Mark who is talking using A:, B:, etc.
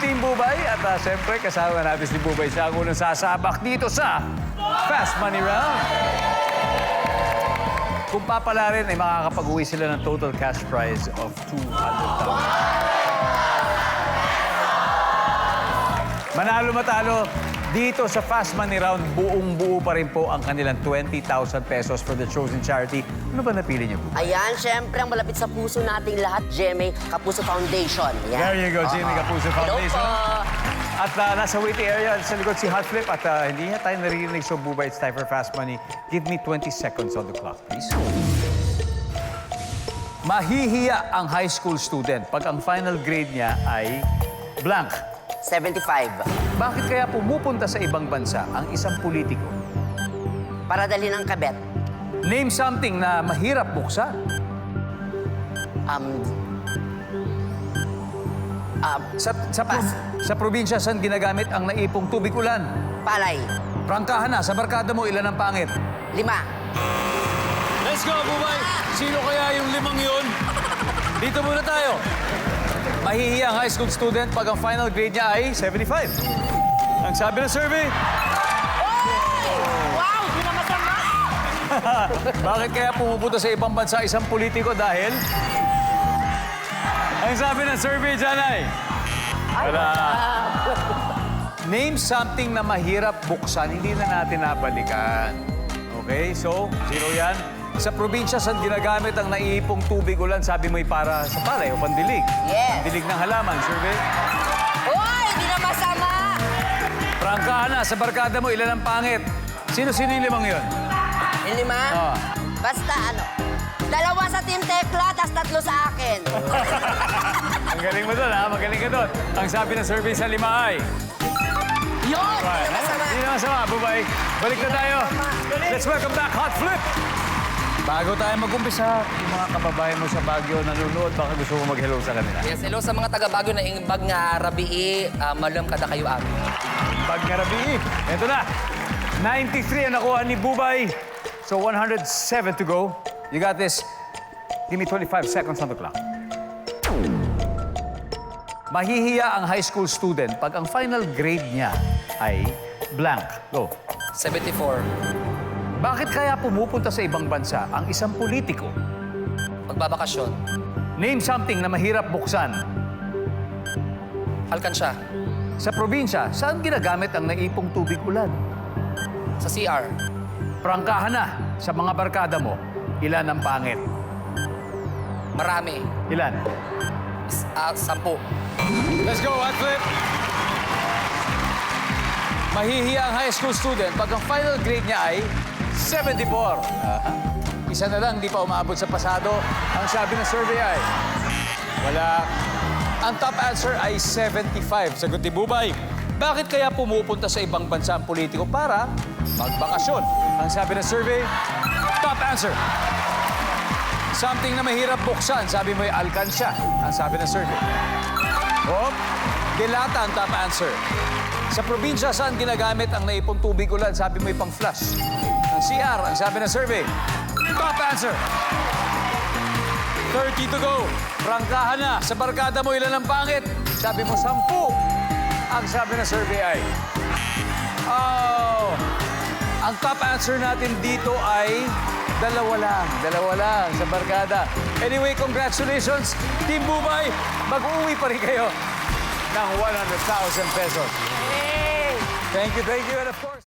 A: Team Bubay. At siyempre, kasama natin si Bubay. Siya ang unang sasabak dito sa Fast Money Round. Kung papala rin, ay makakapag-uwi sila ng total cash prize of 200,000. Manalo matalo, dito sa Fast Money Round, buong-buo pa rin po ang kanilang 20,000 pesos for the chosen charity. Ano ba napili niyo po?
B: Ayan, syempre, ang malapit sa puso nating lahat, GMA Kapuso Foundation. Yan.
A: There you go, Jimmy Kapuso Foundation.
B: Hello po.
A: At nasa waiting area sa likod si Hot Flip at hindi niya tayo naririnig. So, Bubay, it's time for Fast Money. Give me 20 seconds on the clock, please. Mahihiya ang high school student pag ang final grade niya ay blank.
B: 75.
A: Bakit kaya pumupunta sa ibang bansa ang isang politiko?
B: Para dalhin ang kabet.
A: Name something na mahirap buksan. Sa probinsya, saan ginagamit ang naipong tubig ulan?
B: Palay.
A: Prangkahan na, sa barkada mo, ilan ang pangit?
B: 5.
A: Let's go, Bubay! Sino kaya yung 5 yun? Dito muna tayo. Mahihiya ang high school student pag ang final grade niya ay 75. Ang sabi ng survey,
B: Wow! Di na masama!
A: bakit kaya pumupunta sa ibang bansa isang politiko dahil? Ang sabi ng survey dyan ay, wala. Name something na mahirap buksan, hindi na natin nabalikan. Okay, so, sino yan? Sa probinsya, saan ginagamit ang naiipong tubig ulan? Sabi mo'y para sa palay o pandilig.
B: Yes.
A: Pandilig ng halaman, survey.
B: Uy! Di na masama!
A: Prangkahan na, sa barkada mo, ilan ang pangit? Sino-sino yung 5 yun?
B: Yung 5?
A: Oo.
B: Basta 2 sa Team Tekla, tas 3 sa akin.
A: Ang galing mo doon, ha? Magaling ka doon. Ang sabi ng survey sa 5 ay...
B: Yun! Di na masama!
A: Hindi na masama, Bubay. Balik na tayo. Let's welcome back Hot Flip. Bago tayo mag-umpisa, yung mga kababayan mo sa Baguio nanonood, baka gusto mo mag-hello sa kanila.
C: Yes, hello sa mga taga-Baguio na imbag nga rabii, malam kada kayo amin.
A: Pag ngarabi, eto na. 93 ang nakuha ni Bubay. So 107 to go. You got this. Give me 25 seconds on the clock. Mahihiya ang high school student pag ang final grade niya ay blank. Go.
C: 74.
A: Bakit kaya pumupunta sa ibang bansa ang isang politiko?
C: Pagbabakasyon.
A: Name something na mahirap buksan.
C: Alkansya.
A: Sa probinsya, saan ginagamit ang naipong tubig ulan?
C: Sa CR.
A: Prangkahan na, sa mga barkada mo, ilan ang pangit?
C: Marami.
A: Ilan?
C: 10.
A: Let's go, Hot Flip! Mahihiya ang high school student pag ang final grade niya ay 74. Isa na lang, di pa umabot sa pasado. Ang sabi ng survey ay, wala. Ang top answer ay 75. Sagot ni Bubay. Bakit kaya pumupunta sa ibang bansa ang politiko para magbakasyon? Ang sabi ng survey, top answer. Something na mahirap buksan, sabi mo ay alkansya. Ang sabi ng survey. Oh, dilata ang top answer. Sa probinsya, saan ginagamit ang naipong tubig ulan? Sabi mo ay pang-flush. Ang CR, ang sabi ng survey. Top answer. 30 to go. Prangkahan na. Sa barkada mo, ilan ang pangit? Sabi mo, 10. Ang sabi ng survey ay... Oh! Ang top answer natin dito ay... Dalawa lang sa barkada. Anyway, congratulations, Team Bubay. Mag-uwi pa rin kayo ng 100,000 pesos. Thank you, and of course...